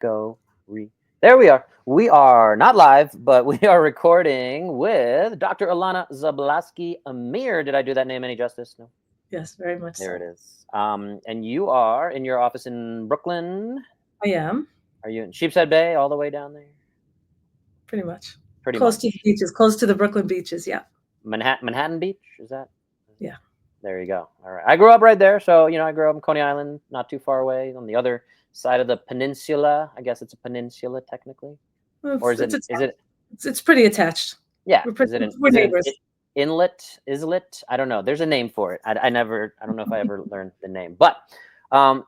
There we are. We are not live, but we are recording with Dr. Ilana Zablozki-Amir. Did I do that name any justice? No. Yes, very much There so. it is. And you are in your office in Brooklyn. I am. Are you in Sheepshead Bay, all the way down there? Pretty much. Pretty Close much. to the beaches, close to the Brooklyn beaches. Yeah. Manhattan Beach, is that? Yeah. There you go. All right. I grew up right there, so I grew up in Coney Island, not too far away, on the other side of the peninsula. I guess it's a peninsula technically, Well, or is it? It's pretty attached. Yeah. We're Is it an neighbors. inlet? Islet? I don't know. There's a name for it. I don't know if I ever learned the name, but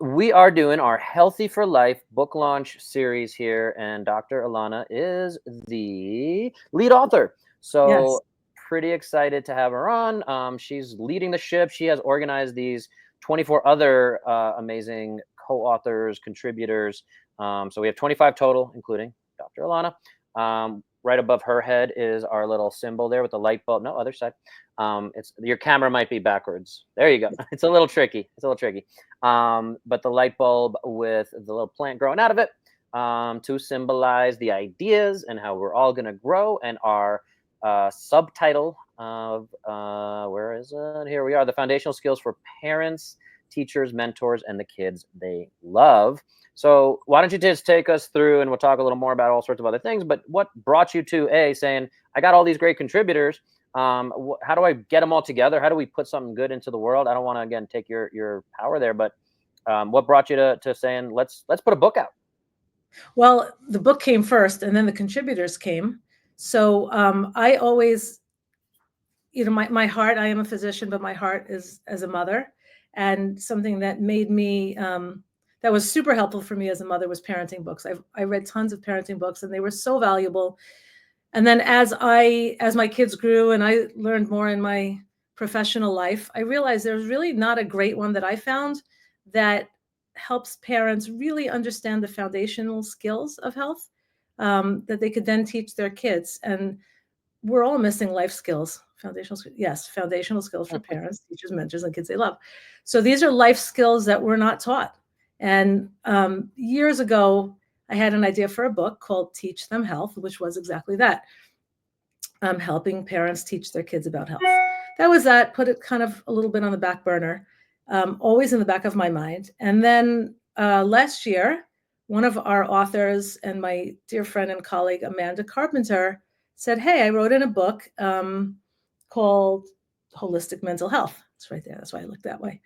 we are doing our Healthy for Life book launch series here, and Dr. Ilana is the lead author. So Yes. pretty excited to have her on. She's leading the ship. She has organized these 24 other amazing co-authors, contributors. So we have 25 total, including Dr. Ilana. Right above her head is our little symbol there with the light bulb. No, other side. It's your camera might be backwards. There you go. It's a little tricky. But the light bulb with the little plant growing out of it to symbolize the ideas and how we're all going to grow. And our subtitle of where is it? Here we are. The foundational skills for parents, teachers, mentors, and the kids they love. So why don't you just take us through, and we'll talk a little more about all sorts of other things, but what brought you to saying, I got all these great contributors. How do I get them all together? How do we put something good into the world? I don't want to, again, take your power there, but what brought you to saying, let's put a book out? Well, the book came first and then the contributors came. So I always, my heart, I am a physician, but my heart is as a mother. And something that made me, that was super helpful for me as a mother was parenting books. I read tons of parenting books and they were so valuable. And then as my kids grew and I learned more in my professional life, I realized there's really not a great one that I found that helps parents really understand the foundational skills of health that they could then teach their kids. And we're all missing life skills, foundational skills for parents, teachers, mentors, and kids they love. So these are life skills that we're not taught. And years ago, I had an idea for a book called Teach Them Health, which was exactly that. Helping parents teach their kids about health. That was that, put it kind of a little bit on the back burner, always in the back of my mind. And then last year, one of our authors and my dear friend and colleague, Amanda Carpenter, said, hey, I wrote in a book called Holistic Mental Health. It's right there. That's why I look that way.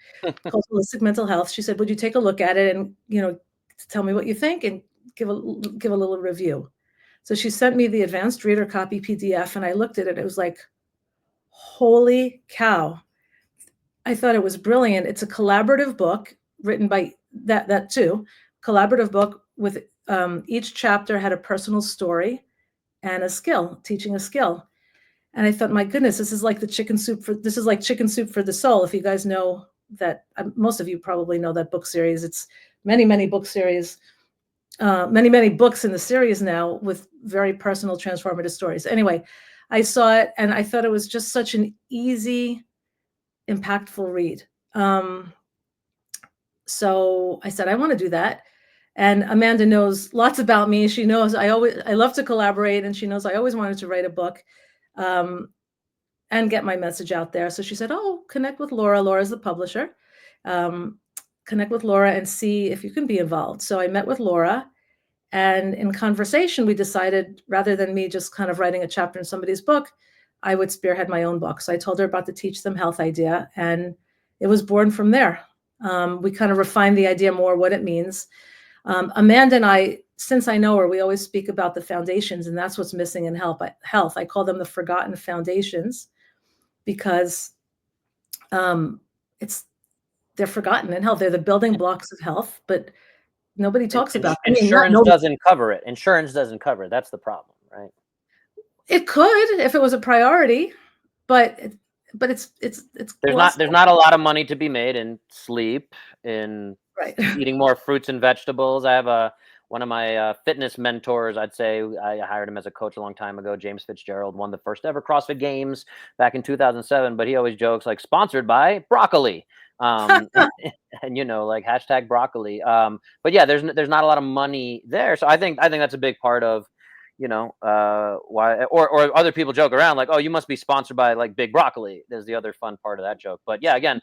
Called Holistic Mental Health. She said, would you take a look at it and, tell me what you think and give a little review. So she sent me the advanced reader copy PDF and I looked at it. It was like, holy cow. I thought it was brilliant. It's a collaborative book written by that too. Collaborative book with each chapter had a personal story and a skill, teaching a skill. And I thought, my goodness, this is like chicken soup for the soul. If you guys know that, most of you probably know that book series. It's many book series, many books in the series now with very personal, transformative stories. Anyway, I saw it and I thought it was just such an easy, impactful read. So I said, I want to do that. And Amanda knows lots about me. She knows I love to collaborate, and she knows I always wanted to write a book and get my message out there. So she said, oh, connect with Laura. Laura's the publisher. Connect with Laura and see if you can be involved. So I met with Laura, and in conversation, we decided rather than me just kind of writing a chapter in somebody's book, I would spearhead my own book. So I told her about the Teach Them Health idea, and it was born from there. We kind of refined the idea more, what it means. Amanda and I, since I know her, we always speak about the foundations, and that's what's missing in health. I call them the forgotten foundations because they're forgotten in health. They're the building blocks of health, but nobody talks about them. Insurance doesn't cover it. Insurance doesn't cover it. That's the problem, right? It could if it was a priority, but it's there's not a lot of money to be made in sleep, in right. eating more fruits and vegetables. I have one of my fitness mentors. I'd say I hired him as a coach a long time ago. James Fitzgerald won the first ever CrossFit Games back in 2007, but he always jokes like sponsored by broccoli. And like hashtag broccoli. But yeah, there's not a lot of money there. So I think that's a big part of, why, or other people joke around like, oh, you must be sponsored by like Big Broccoli. There's the other fun part of that joke. But yeah, again,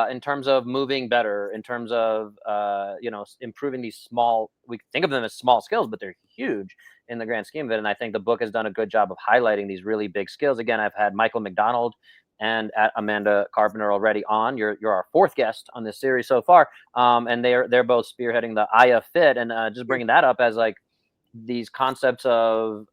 in terms of moving better, in terms of, improving these small, we think of them as small skills, but they're huge in the grand scheme of it. And I think the book has done a good job of highlighting these really big skills. Again, I've had Michael McDonald and Amanda Carpenter already on. You're our fourth guest on this series so far. And they're both spearheading the Aya Fit, and just bringing that up as like these concepts of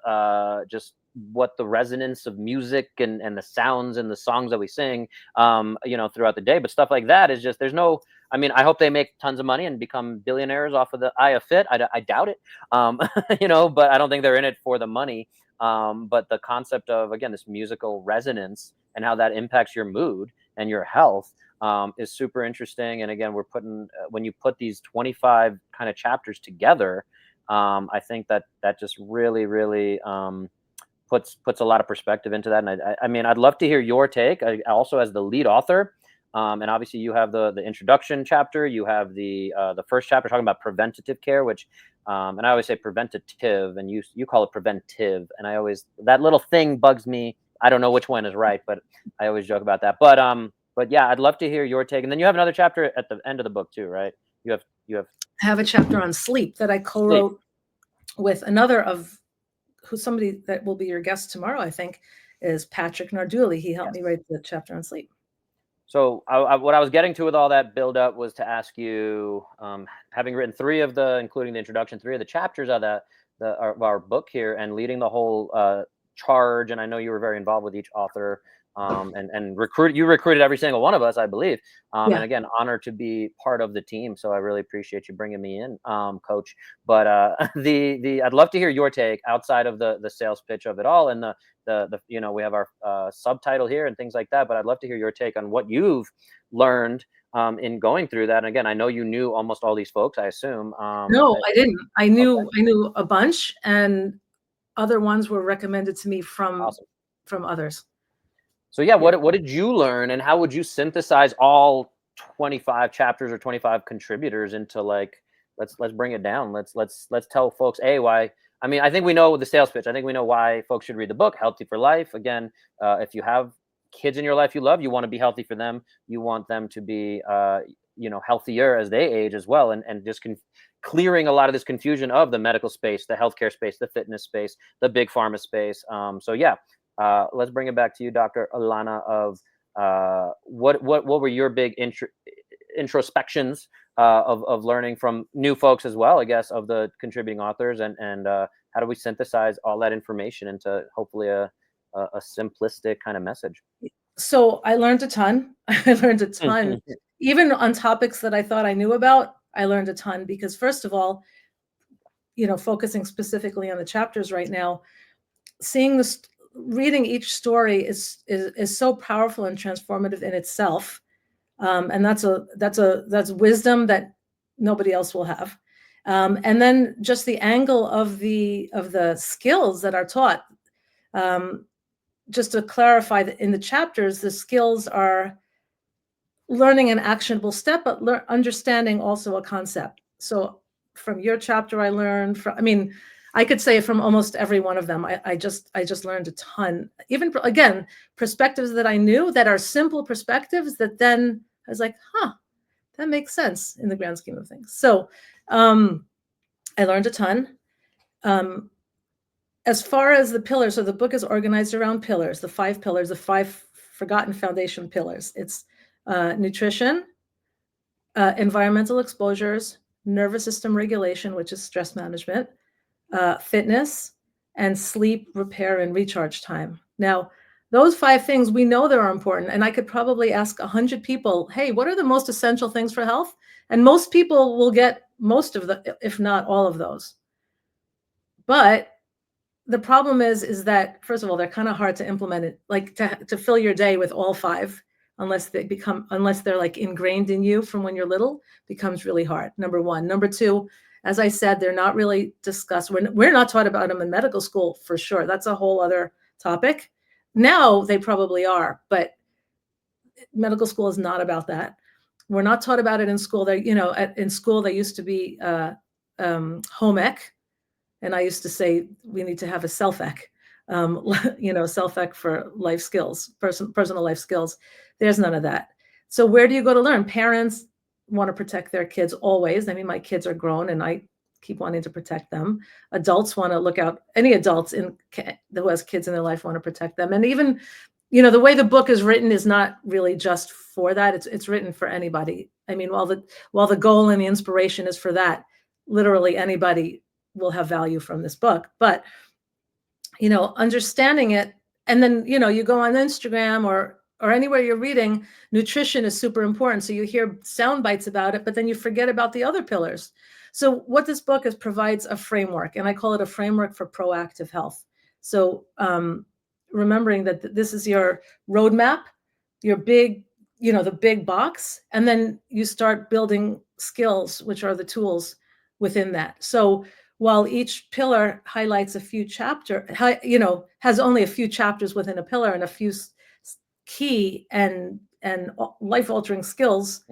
just what the resonance of music and the sounds and the songs that we sing, throughout the day. But stuff like that is just, there's no, I mean, I hope they make tons of money and become billionaires off of the Aya Fit. I doubt it, but I don't think they're in it for the money. But the concept of, again, this musical resonance and how that impacts your mood and your health is super interesting. And again, we're putting, when you put these 25 kind of chapters together, I think that just really, really puts a lot of perspective into that. And I mean, I'd love to hear your take. I also, as the lead author, and obviously you have the introduction chapter, you have the first chapter talking about preventative care, which, and I always say preventative, and you call it preventive, and that little thing bugs me. I don't know which one is right, but I always joke about that. But yeah, I'd love to hear your take. And then you have another chapter at the end of the book too, right? You have. I have a chapter on sleep that I co-wrote with somebody that will be your guest tomorrow, I think, is Patrick Narduli. He helped me write the chapter on sleep. So what I was getting to with all that build up was to ask you, having written including the introduction, 3 of the chapters of our book here, and leading the whole charge. And I know you were very involved with each author, and recruited every single one of us, I believe. And again, honored to be part of the team. So I really appreciate you bringing me in, Coach. But I'd love to hear your take outside of the sales pitch of it all, and we have our subtitle here and things like that. But I'd love to hear your take on what you've learned in going through that. And again, I know you knew almost all these folks, I assume. No, I didn't. I knew a bunch, and other ones were recommended to me from others. So yeah, what did you learn, and how would you synthesize all 25 chapters or 25 contributors into, like, let's bring it down. Let's tell folks why. I mean, I think we know the sales pitch. I think we know why folks should read the book, Healthy for Life. Again, if you have kids in your life you love, you want to be healthy for them. You want them to be healthier as they age as well, and just clearing a lot of this confusion of the medical space, the healthcare space, the fitness space, the big pharma space. So yeah. Let's bring it back to you, Dr. Ilana, of what were your big introspections of learning from new folks as well, I guess, of the contributing authors, and how do we synthesize all that information into hopefully a simplistic kind of message? So I learned a ton. Even on topics that I thought I knew about, I learned a ton, because first of all, focusing specifically on the chapters right now, reading each story is so powerful and transformative in itself, and that's wisdom that nobody else will have. And then just the angle of the skills that are taught. Just to clarify, that in the chapters, the skills are learning an actionable step, but understanding also a concept. So from your chapter, I learned I could say from almost every one of them, I just learned a ton. Even, again, perspectives that I knew that are simple perspectives that then I was like, that makes sense in the grand scheme of things. So I learned a ton. As far as the pillars, so the book is organized around pillars, the 5 pillars, the 5 forgotten foundation pillars. It's nutrition, environmental exposures, nervous system regulation, which is stress management, fitness, and sleep, repair, and recharge time. Now, those 5 things, we know they're important. And I could probably ask 100 people, hey, what are the most essential things for health? And most people will get most of if not all of those. But the problem is that, first of all, they're kind of hard to implement it, like to fill your day with all 5, unless they're like ingrained in you from when you're little, becomes really hard. Number 1. Number 2, As I said, they're not really discussed. We're not taught about them in medical school for sure. That's a whole other topic. Now they probably are, but medical school is not about that. We're not taught about it in school. In school they used to be home ec, and I used to say we need to have a self ec, self ec for life skills, personal life skills. There's none of that. So where do you go to learn? Parents want to protect their kids always. I mean, my kids are grown, and I keep wanting to protect them. Adults want to look out. Any adults who has kids in their life want to protect them, and even the way the book is written is not really just for that. It's written for anybody. I mean, while the goal and the inspiration is for that, literally anybody will have value from this book. But understanding it, and then you go on Instagram or anywhere you're reading, nutrition is super important. So you hear sound bites about it, but then you forget about the other pillars. So what this book is provides a framework, and I call it a framework for proactive health. So remembering that this is your roadmap, your big, the big box, and then you start building skills, which are the tools within that. So while each pillar highlights a few chapters, has only a few chapters within a pillar and a few key and life-altering skills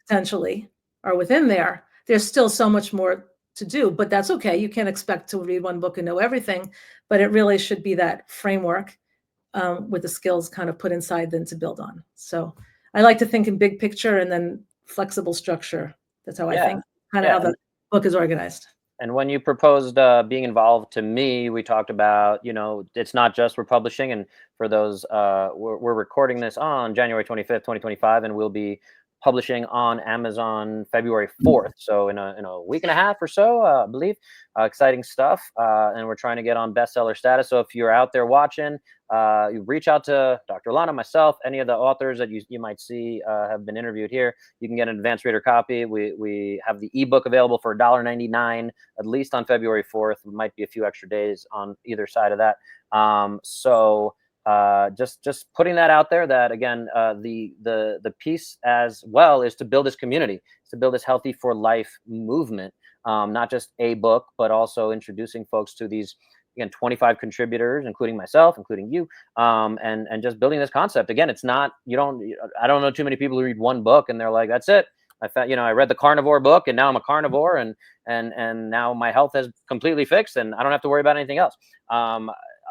potentially are within there, there's still so much more to do, but that's okay. You can't expect to read one book and know everything, but it really should be that framework with the skills kind of put inside then to build on. So I like to think in big picture and then flexible structure. That's how I think, kind of how the book is organized. And when you proposed being involved to me, we talked about, it's not just we're publishing. And for those, we're recording this on January 25th, 2025, and we'll be publishing on Amazon February 4th. So in a week and a half or so, I believe. Exciting stuff. And we're trying to get on bestseller status. So if you're out there watching, you reach out to Dr. Ilana, myself, any of the authors that you might see have been interviewed here. You can get an advanced reader copy. We have the ebook available for $1.99, at least on February 4th. It might be a few extra days on either side of that. Just putting that out there, that again, the piece as well is to build this community, to build this healthy for life movement, not just a book, but also introducing folks to these, again, 25 contributors, including myself, including you, and just building this concept. Again, it's not, I don't know too many people who read one book and they're like, that's it. I read the carnivore book and now I'm a carnivore and now my health has completely fixed and I don't have to worry about anything else.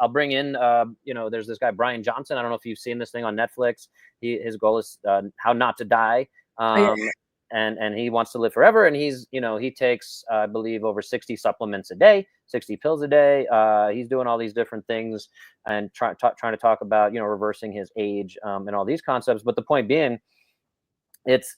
I'll bring in, there's this guy, Brian Johnson. I don't know if you've seen this thing on Netflix. His goal is how not to die. And he wants to live forever. And he takes, I believe, over 60 supplements a day, 60 pills a day. He's doing all these different things and trying to talk about, reversing his age and all these concepts. But the point being, it's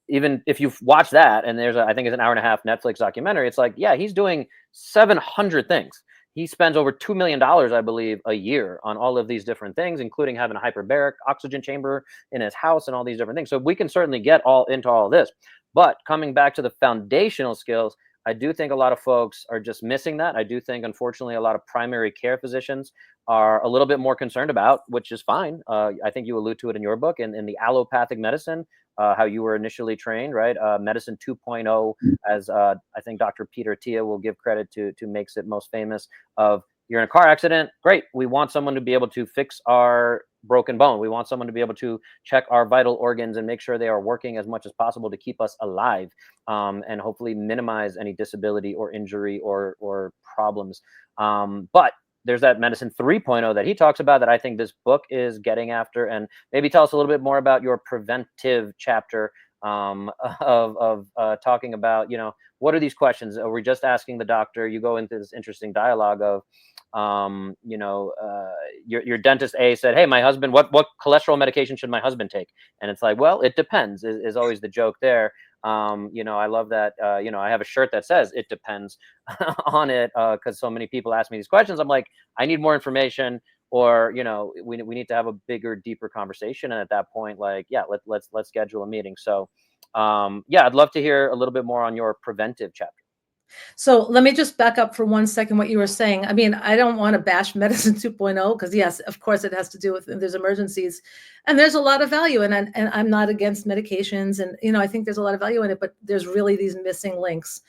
even if you've watched that, and I think it's an hour and a half Netflix documentary, it's like, yeah, he's doing 700 things. He spends over $2 million, I believe, a year on all of these different things, including having a hyperbaric oxygen chamber in his house and all these different things. So we can certainly get into all of this. But coming back to the foundational skills, I do think a lot of folks are just missing that. I do think, unfortunately, a lot of primary care physicians are a little bit more concerned about, which is fine. I think you allude to it in your book, in the allopathic medicine, how you were initially trained, right? Medicine 2.0, as I think Dr. Peter Tia will give credit to makes it most famous, of you're in a car accident, great. We want someone to be able to fix our broken bone. We want someone to be able to check our vital organs and make sure they are working as much as possible to keep us alive, and hopefully minimize any disability or injury or problems. But there's that medicine 3.0 that he talks about that I think this book is getting after. And maybe tell us a little bit more about your preventive chapter of talking about, what are these questions? Are we just asking the doctor? You go into this interesting dialogue of, your dentist A said, hey, my husband, what cholesterol medication should my husband take? And it's like, well, it depends is always the joke there. I love that, I have a shirt that says it depends on it, because so many people ask me these questions. I'm like, I need more information, or, we need to have a bigger, deeper conversation. And at that point, like, yeah, let's schedule a meeting. So, I'd love to hear a little bit more on your preventive chapter. So let me just back up for 1 second what you were saying. I mean, I don't want to bash medicine 2.0 because yes, of course it has to do with, there's emergencies and there's a lot of value, and I'm not against medications, and I think there's a lot of value in it, but there's really these missing links.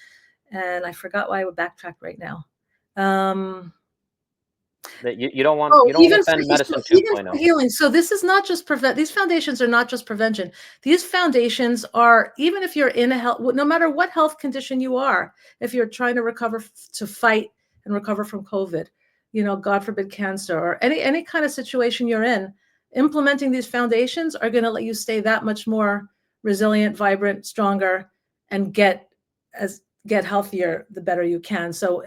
and I forgot why I would backtrack right now. That you don't want Oh, to offend medicine even for 2.0. healing. So this is not just these foundations are not just prevention. These foundations are, even if you're in a health, no matter what health condition you are, if you're trying to recover, to fight and recover from COVID, God forbid cancer, or any kind of situation you're in, implementing these foundations are going to let you stay that much more resilient, vibrant, stronger, and get healthier the better you can. So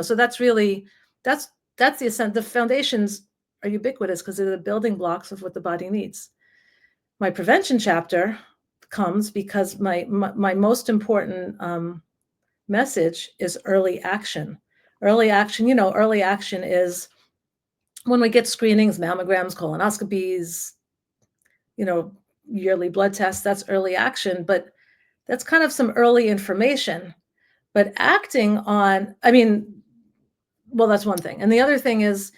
so that's really, that's the ascent. The foundations are ubiquitous because they're the building blocks of what the body needs. My prevention chapter comes because my most important message is early action. Early action, early action is when we get screenings, mammograms, colonoscopies, yearly blood tests. That's early action, but that's kind of some early information. But acting on, well, that's one thing. And the other thing is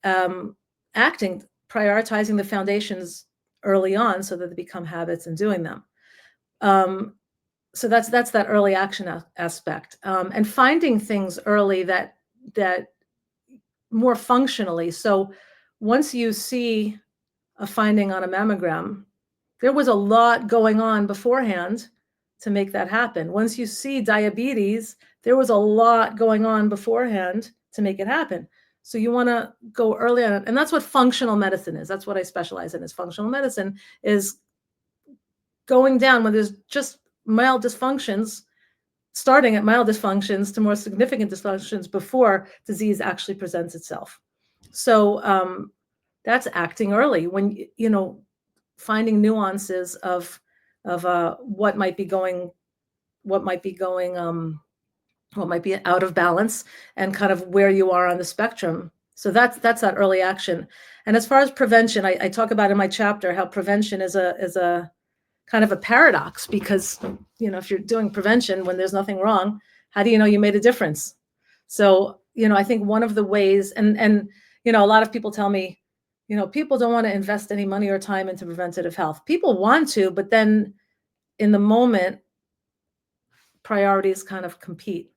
acting, prioritizing the foundations early on so that they become habits and doing them. So that's that early action aspect, and finding things early that more functionally. So once you see a finding on a mammogram, there was a lot going on beforehand to make that happen. Once you see diabetes, there was a lot going on beforehand to make it happen. So you want to go early on, and that's what functional medicine is. That's what I specialize in, is functional medicine, is going down when there's just mild dysfunctions, starting at mild dysfunctions to more significant dysfunctions before disease actually presents itself. So that's acting early, when finding nuances of what might be out of balance, and kind of where you are on the spectrum. So that's that early action. And as far as prevention, I talk about in my chapter how prevention is a kind of a paradox, because if you're doing prevention when there's nothing wrong, how do you know you made a difference? So I think one of the ways, and a lot of people tell me, people don't want to invest any money or time into preventative health. People want to, but then in the moment, priorities kind of compete.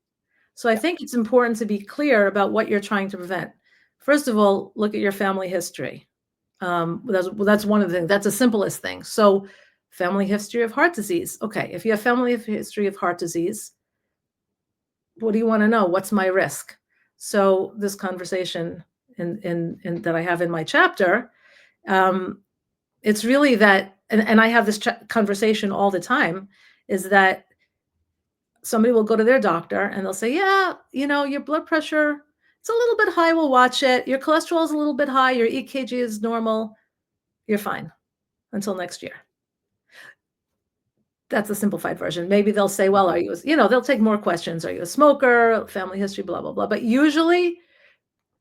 So I think it's important to be clear about what you're trying to prevent. First of all, look at your family history. That's one of the things. That's the simplest thing. So family history of heart disease. Okay, if you have family history of heart disease, what do you want to know? What's my risk? So this conversation in that I have in my chapter, it's really that, and I have this conversation all the time, is that somebody will go to their doctor and they'll say, yeah, your blood pressure, it's a little bit high, we'll watch it. Your cholesterol is a little bit high, your EKG is normal, you're fine until next year. That's a simplified version. Maybe they'll say, well, are you, they'll take more questions. Are you a smoker, family history, blah, blah, blah. But usually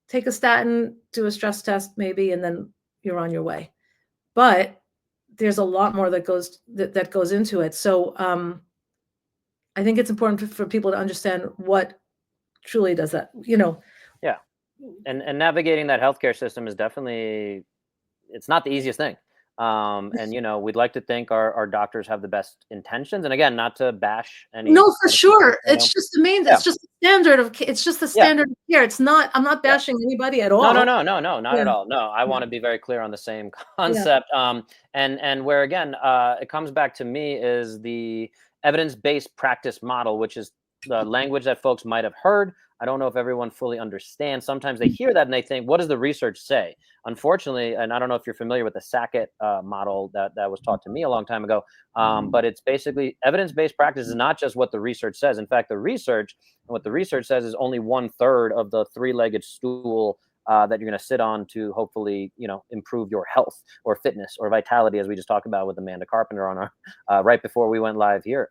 take a statin, do a stress test maybe, and then you're on your way. But there's a lot more that goes into it. So I think it's important for people to understand what truly does that, Yeah. And navigating that healthcare system is definitely, it's not the easiest thing. And we'd like to think our doctors have the best intentions. And again, not to bash any. No, for sure. It's just the main. It's just the standard of. It's just the standard of care. It's not. I'm not bashing anybody at all. No, not at all. No, I want to be very clear on the same concept. And where again, it comes back to me is the evidence-based practice model, which is the language that folks might have heard. I don't know if everyone fully understands. Sometimes they hear that and they think, what does the research say? Unfortunately, and I don't know if you're familiar with the Sackett model that was taught to me a long time ago, but it's basically evidence-based practice is not just what the research says. In fact, the research says is only 1/3 of the three-legged stool that you're going to sit on to hopefully, improve your health or fitness or vitality, as we just talked about with Amanda Carpenter on our right before we went live here.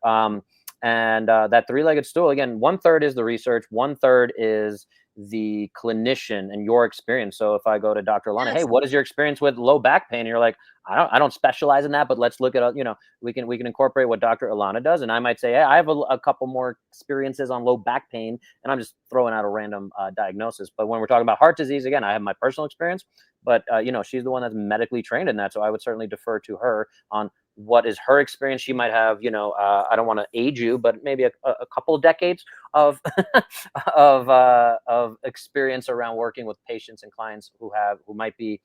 And that three-legged stool, again, 1/3 is the research, 1/3 is the clinician and your experience. So if I go to Dr. Ilana, hey, what is your experience with low back pain? And you're like, I don't specialize in that, but let's look at, we can incorporate what Dr. Ilana does. And I might say, hey, I have a couple more experiences on low back pain, and I'm just throwing out a random diagnosis. But when we're talking about heart disease, again, I have my personal experience, but she's the one that's medically trained in that. So I would certainly defer to her on what is her experience. She might have, I don't want to age you, but maybe a couple of decades of of experience around working with patients and clients who might be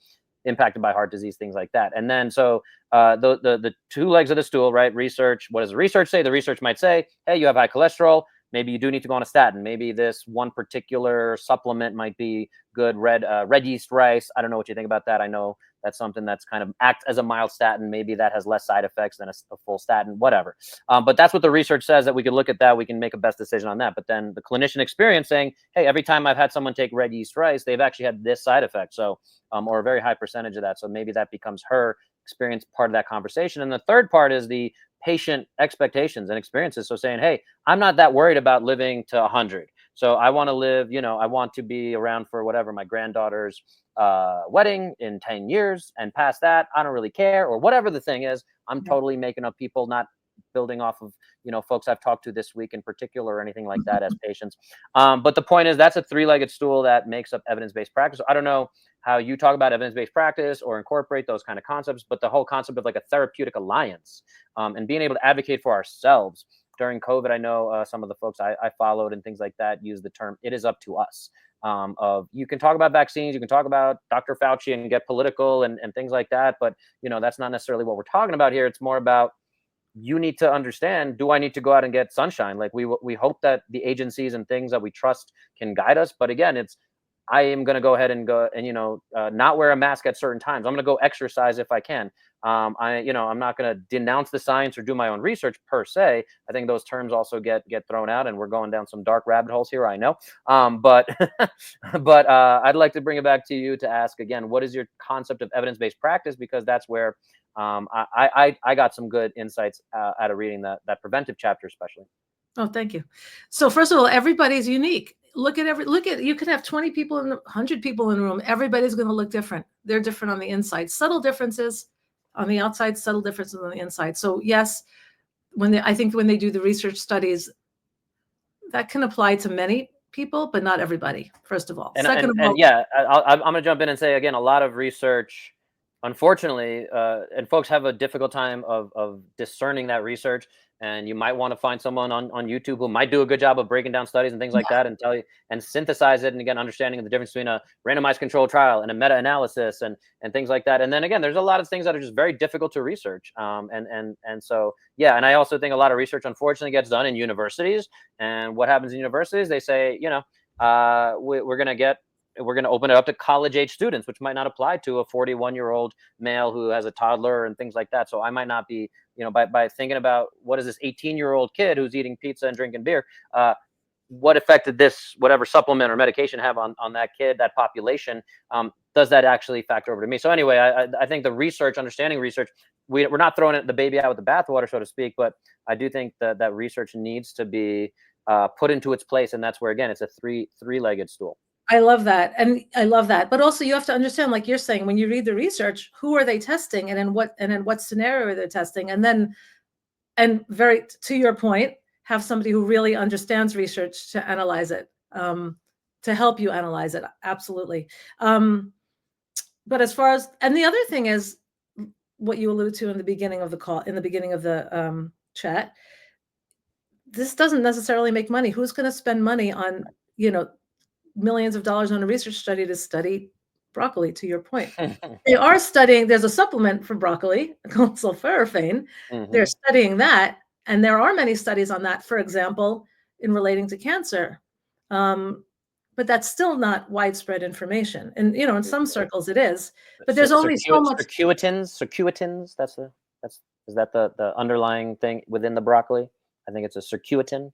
impacted by heart disease, things like that. And then so the two legs of the stool, right? Research. What does the research say? The research might say, hey, you have high cholesterol. Maybe you do need to go on a statin. Maybe this one particular supplement might be good. Red yeast rice. I don't know what you think about that. I know that's something that's kind of act as a mild statin. Maybe that has less side effects than a full statin, whatever. But that's what the research says, that we can look at that. We can make a best decision on that. But then the clinician experience saying, hey, every time I've had someone take red yeast rice, they've actually had this side effect. So, or a very high percentage of that. So maybe that becomes her experience part of that conversation. And the third part is the patient expectations and experiences. So saying, hey, I'm not that worried about living to 100. So I want to live, I want to be around for whatever, my granddaughter's wedding in 10 years, and past that, I don't really care, or whatever the thing is. I'm totally making up people, not building off of, folks I've talked to this week in particular or anything like that as patients. But the point is, that's a three-legged stool that makes up evidence-based practice. So I don't know how you talk about evidence-based practice or incorporate those kind of concepts, but the whole concept of like a therapeutic alliance, and being able to advocate for ourselves. During COVID, I know some of the folks I followed and things like that use the term, it is up to us. Of you can talk about vaccines, you can talk about Dr. Fauci and get political and things like that, but that's not necessarily what we're talking about here. It's more about, you need to understand, do I need to go out and get sunshine? Like we hope that the agencies and things that we trust can guide us, but again, I am going to go ahead and not wear a mask at certain times. I'm going to go exercise if I can. I'm not going to denounce the science or do my own research per se. I think those terms also get thrown out, and we're going down some dark rabbit holes here, I know. But I'd like to bring it back to you to ask again, what is your concept of evidence-based practice? Because that's where I got some good insights out of reading that preventive chapter, especially. Oh, thank you. So first of all, everybody's unique. You could have 20 people and 100 people in a room. Everybody's going to look different. They're different on the inside. Subtle differences on the outside, subtle differences on the inside. So yes, I think when they do the research studies, that can apply to many people, but not everybody, first of all. Second of all, yeah, I'm going to jump in and say again, a lot of research, unfortunately, and folks have a difficult time of discerning that research. And you might want to find someone on YouTube who might do a good job of breaking down studies and things like that, and tell you and synthesize it. And again, understanding the difference between a randomized controlled trial and a meta-analysis and things like that. And then again, there's a lot of things that are just very difficult to research. And so, yeah. And I also think a lot of research, unfortunately, gets done in universities. And what happens in universities, they say, we're going to open it up to college age students, which might not apply to a 41-year-old male who has a toddler and things like that. So I might not be, by thinking about what is this 18-year-old kid who's eating pizza and drinking beer, what effect did this whatever supplement or medication have on that kid, that population? Does that actually factor over to me? So anyway, I think the research, understanding research, we're not throwing the baby out with the bathwater, so to speak, but I do think that research needs to be put into its place, and that's where, again, it's a three-legged stool. I love that. And I love that. But also you have to understand, like you're saying, when you read the research, who are they testing and in what scenario they're testing? And then, to your point, have somebody who really understands research to analyze it, to help you analyze it. Absolutely. But as far as, and the other thing is what you alluded to in the beginning of the call, in the beginning of the chat, this doesn't necessarily make money. Who's going to spend money on, millions of dollars on a research study to study broccoli, to your point? They are studying, there's a supplement for broccoli called sulforaphane. They're studying that. And there are many studies on that, for example, in relating to cancer. But that's still not widespread information. And, in some circles it is, but there's only so much. Circuitins, is that the underlying thing within the broccoli? I think it's a circuitin.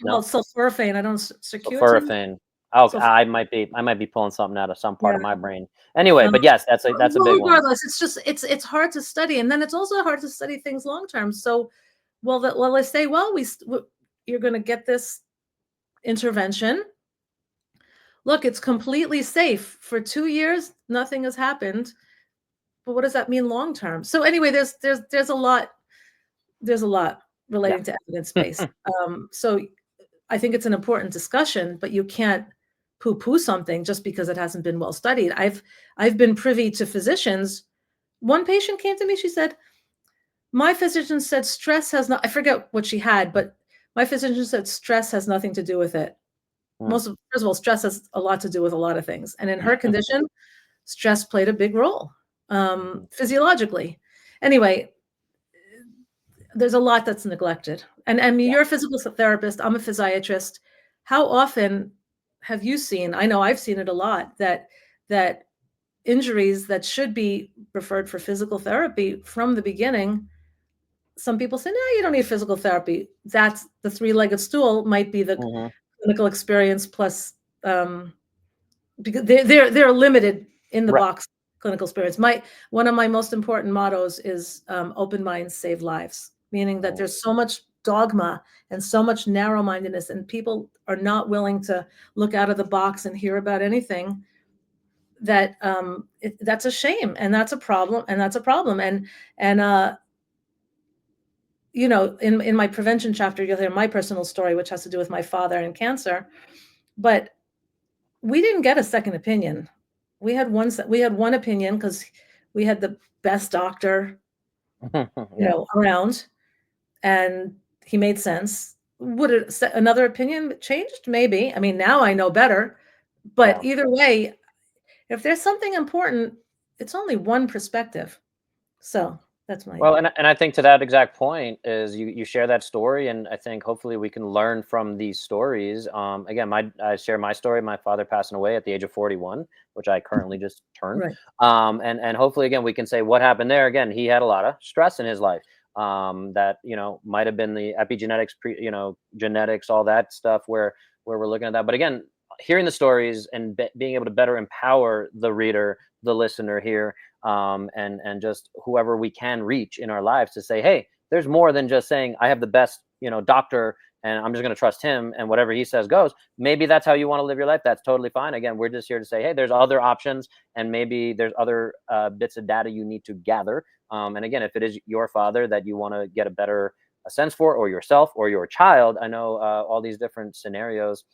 Well, sulforaphane. I don't sulforaphane. Oh, I might be pulling something out of some part of my brain. Anyway, but yes, that's a big one. Regardless, it's just it's hard to study, and then it's also hard to study things long term. So, they say, you're going to get this intervention. Look, it's completely safe for 2 years. Nothing has happened. But what does that mean long term? So anyway, there's a lot. There's a lot relating to evidence-based. So I think it's an important discussion, but you can't poo-poo something just because it hasn't been well studied. I've been privy to physicians. One patient came to me, she said, My physician said stress has not, I forget what she had, but my physician said stress has nothing to do with it. Mm. First of all, stress has a lot to do with a lot of things. And in her condition, stress played a big role, physiologically. Anyway, there's a lot that's neglected. And I mean, Yeah. you're a physical therapist, I'm a physiatrist. How often have you seen, I know I've seen it a lot, that injuries that should be referred for physical therapy from the beginning, some people say, no, you don't need physical therapy. That's the three-legged stool might be the Hmm. clinical experience plus, because they're limited in the Right. box clinical experience. One of my most important mottos is open minds save lives, meaning that Mm. there's so much dogma and so much narrow-mindedness, and people are not willing to look out of the box and hear about anything. That that's a shame, and that's a problem, and in my prevention chapter, you'll hear my personal story, which has to do with my father and cancer. But we didn't get a second opinion. We had one opinion because we had the best doctor, Yeah. around, and he made sense. Would another opinion changed? Maybe. I mean, now I know better. But Yeah. either way, if there's something important, it's only one perspective. So that's my Well, and I think to that exact point is you share that story, and I think hopefully we can learn from these stories. Again, I share my story. My father passing away at the age of 41, which I currently just turned. right. And hopefully again we can say what happened there. Again, he had a lot of stress in his life. That might have been the epigenetics, genetics, all that stuff where we're looking at that. But again, hearing the stories and being able to better empower the reader, the listener here, and just whoever we can reach in our lives to say, hey, there's more than just saying I have the best doctor and I'm just going to trust him and whatever he says goes. Maybe that's how you want to live your life. That's totally fine. Again, we're just here to say, hey, there's other options, and maybe there's other bits of data you need to gather. And again, if it is your father that you want to get a sense for, or yourself or your child, I know all these different scenarios.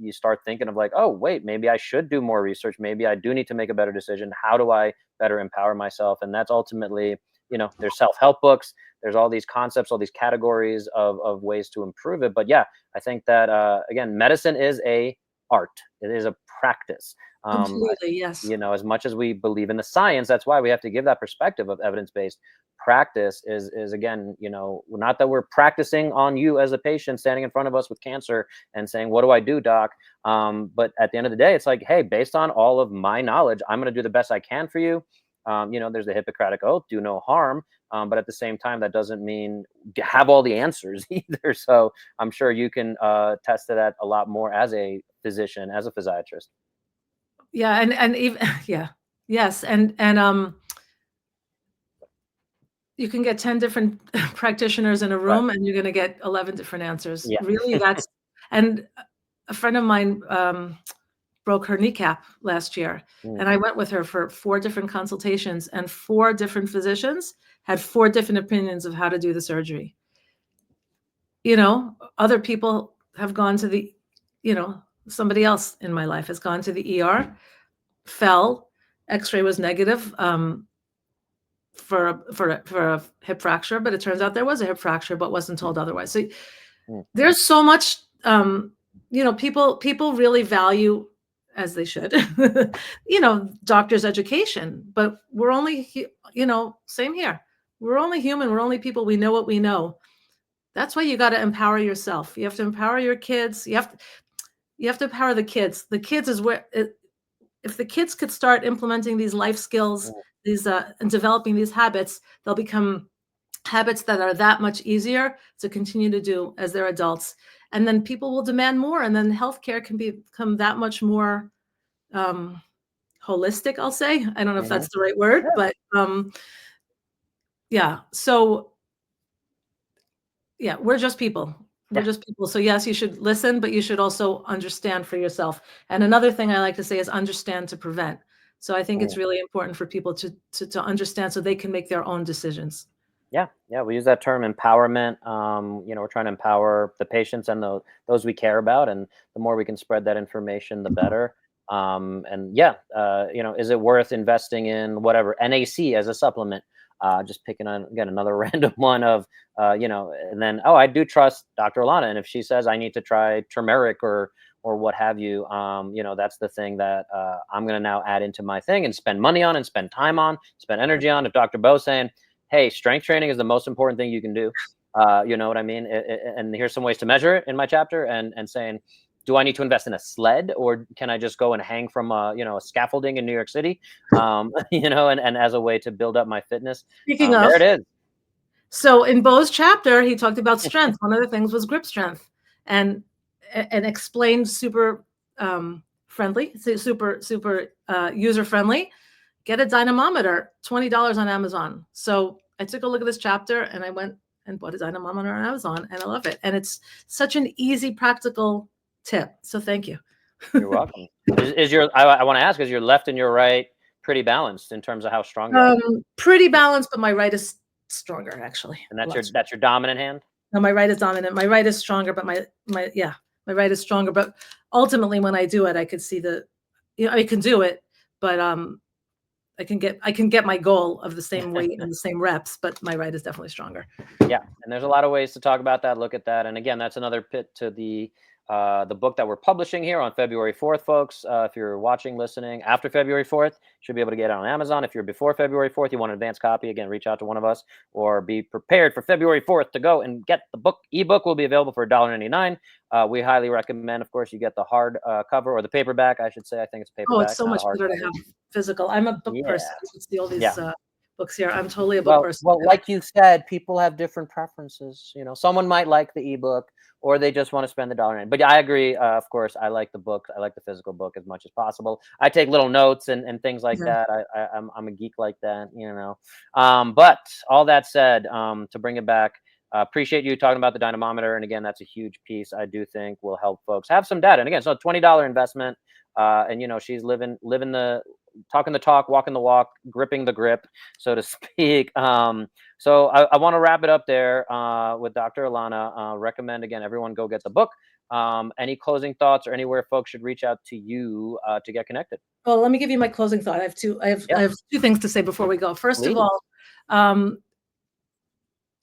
You start thinking of like, oh, wait, maybe I should do more research. Maybe I do need to make a better decision. How do I better empower myself? And that's ultimately, there's self-help books. There's all these concepts, all these categories of ways to improve it. But yeah, I think that, again, medicine is a art. It is a practice. Completely, yes. As much as we believe in the science, that's why we have to give that perspective of evidence-based practice is again, not that we're practicing on you as a patient standing in front of us with cancer and saying, what do I do, doc? But at the end of the day, it's like, hey, based on all of my knowledge, I'm going to do the best I can for you. There's the Hippocratic Oath, do no harm. But at the same time, that doesn't mean have all the answers either. So I'm sure you can attest to that a lot more as a physician, as a physiatrist. Yeah, and even yeah. Yes, and you can get 10 different practitioners in a Right. room and you're gonna get 11 different answers. Yeah. Really, and a friend of mine, broke her kneecap last year, Mm. and I went with her for 4 different consultations, and 4 different physicians had 4 different opinions of how to do the surgery. Other people have gone to somebody else in my life has gone to the ER, fell, X-ray was negative, for a hip fracture, but it turns out there was a hip fracture, but wasn't told otherwise. So Mm. there's so much, people really value, as they should, doctors' education, but we're only, same here. We're only human. We're only people. We know what we know. That's why you got to empower yourself. You have to empower your kids. You have to empower the kids. The kids is where if the kids could start implementing these life skills, Mm. and developing these habits, they'll become habits that are that much easier to continue to do as they're adults. And then people will demand more, and then healthcare can become that much more holistic, I'll say. I don't know if Mhm. that's the right word, Yeah. but yeah. So yeah, we're just people. We're Yeah. just people. So yes, you should listen, but you should also understand for yourself. And another thing I like to say is understand to prevent. So I think it's Mm. really important for people to understand so they can make their own decisions. Yeah, yeah, we use that term empowerment. We're trying to empower the patients and those we care about, and the more we can spread that information, the better. And yeah, is it worth investing in whatever NAC as a supplement? Just picking on, again, another random one of, and then, oh, I do trust Dr. Ilana. And if she says I need to try turmeric or what have you, that's the thing that I'm going to now add into my thing and spend money on and spend time on, spend energy on. If Dr. Bo's saying, hey, strength training is the most important thing you can do, you know what I mean? And here's some ways to measure it in my chapter, and saying, do I need to invest in a sled, or can I just go and hang from a scaffolding in New York City, and as a way to build up my fitness. Speaking of, there it is. So in Bo's chapter, he talked about strength. One of the things was grip strength, and explained super friendly, super user friendly. Get a dynamometer, $20 on Amazon. So I took a look at this chapter and I went and bought a dynamometer on Amazon, and I love it. And it's such an easy, practical tip. So thank you. You're welcome. I want to ask, is your left and your right pretty balanced in terms of how strong you are? Pretty balanced, but my right is stronger, actually. And that's your dominant hand? No, my right is dominant. My right is stronger, but my right is stronger. But ultimately, when I do it, I could see I can do it, but I can get my goal of the same weight and the same reps, but my right is definitely stronger. Yeah, and there's a lot of ways to talk about that, look at that. And again, that's another pit to the book that we're publishing here on February 4th, folks. If you're watching, listening after February 4th, you should be able to get it on Amazon. If you're before February 4th, you want an advanced copy, again, reach out to one of us, or be prepared for February 4th to go and get the book. Ebook will be available for $1.99. We highly recommend, of course, you get the hard cover, or the paperback, I should say. I think it's paperback. Oh, it's so much better to have physical. I'm a book person. You see all these books here. I'm totally a book person. Well, like you said, people have different preferences. Someone might like the ebook, or they just want to spend the $1.99. But I agree. Of course, I like the book. I like the physical book as much as possible. I take little notes and things like that. I'm a geek like that, But all that said, to bring it back, appreciate you talking about the dynamometer. And again, that's a huge piece I do think will help folks have some data. And again, so $20 investment. And she's talking the talk, walking the walk, gripping the grip, so to speak. So I want to wrap it up there with Dr. Ilana. Recommend, again, everyone go get the book. Any closing thoughts, or anywhere folks should reach out to you to get connected? Well, let me give you my closing thought. I have two things to say before we go. First of all,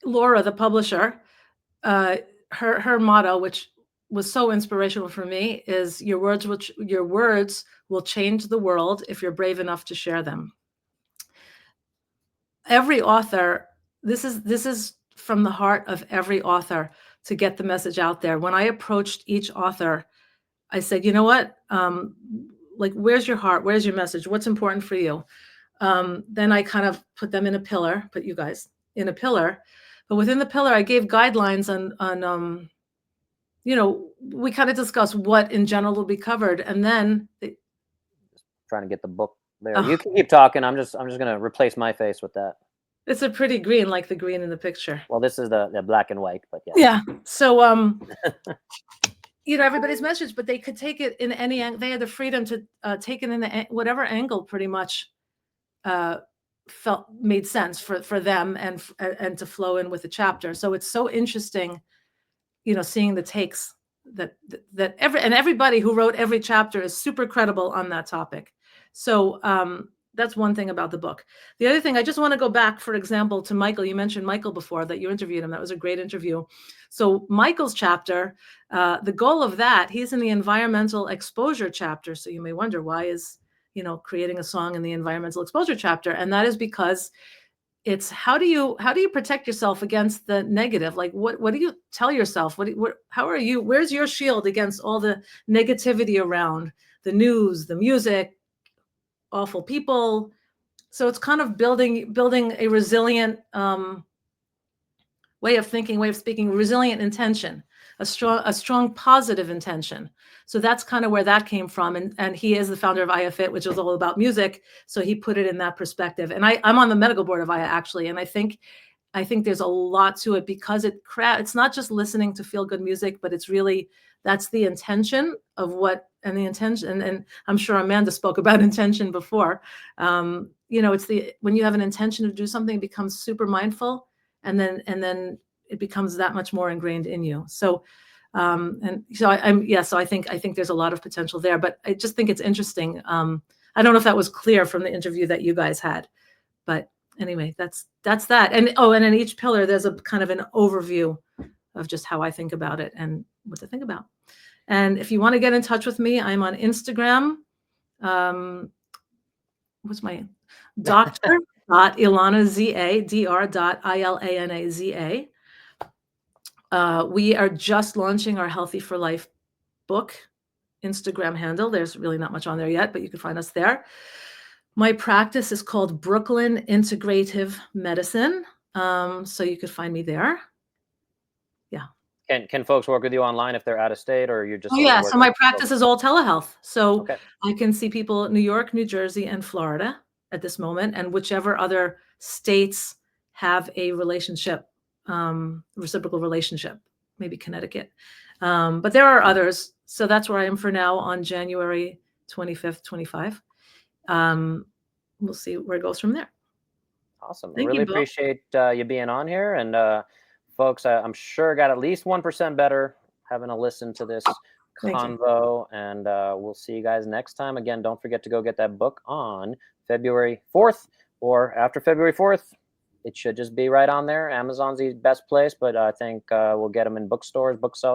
Laura, the publisher, her motto, which was so inspirational for me, is your words will change the world if you're brave enough to share them. Every author, this is from the heart of every author, to get the message out there. When I approached each author, I said, you know what? Where's your heart? Where's your message? What's important for you? Then I kind of put them in a pillar, put you guys in a pillar. But within the pillar, I gave guidelines on we kind of discussed what in general will be covered. And then trying to get the book there. You can keep talking. I'm just going to replace my face with that. It's a pretty green, like the green in the picture. Well, this is the black and white, but yeah. Yeah. So, everybody's message, but they could take it in any angle. They had the freedom to take it in whatever angle pretty much made sense for them and to flow in with the chapter. So it's so interesting, seeing the takes that everybody who wrote every chapter is super credible on that topic. So that's one thing about the book. The other thing, I just want to go back, for example, to Michael. You mentioned Michael before, that you interviewed him. That was a great interview. So Michael's chapter, the goal of that, he's in the environmental exposure chapter. So you may wonder, why is, creating a song in the environmental exposure chapter? And that is because it's how do you protect yourself against the negative? Like, what do you tell yourself? Where's your shield against all the negativity around the news, the music, awful people? So it's kind of building a resilient way of thinking, way of speaking, resilient intention, a strong positive intention. So that's kind of where that came from. And he is the founder of IAFIT, which is all about music. So he put it in that perspective. And I'm on the medical board of IA, actually. And I think there's a lot to it, because it's not just listening to feel good music, but it's really, that's the intention of what, and the intention, and I'm sure Amanda spoke about intention before. It's when you have an intention to do something, it becomes super mindful, and then it becomes that much more ingrained in you. So, so I think there's a lot of potential there, but I just think it's interesting. I don't know if that was clear from the interview that you guys had, but anyway, that's that. And and in each pillar, there's a kind of an overview of just how I think about it and what to think about. And if you want to get in touch with me, I'm on Instagram. What's my Dr.Ilana Z-A, Dr.Ilana Z-A. We are just launching our Healthy for Life book Instagram handle. There's really not much on there yet, but you can find us there. My practice is called Brooklyn Integrative Medicine. So you could find me there. Yeah. Can folks work with you online if they're out of state, or you're just Oh, sort of yeah. So working my with practice is all telehealth. So Okay. I can see people in New York, New Jersey, and Florida at this moment, and whichever other states have a relationship, reciprocal relationship, maybe Connecticut. But there are others. So that's where I am for now on January 25th, 25. We'll see where it goes from there. Awesome. I Thank really you, Bill. appreciate you being on here. And folks, I'm sure got at least 1% better having to listen to this Thank you. convo. And we'll see you guys next time. Again, don't forget to go get that book on February 4th or after February 4th. It should just be right on there. Amazon's the best place, but I think we'll get them in bookstores, booksellers.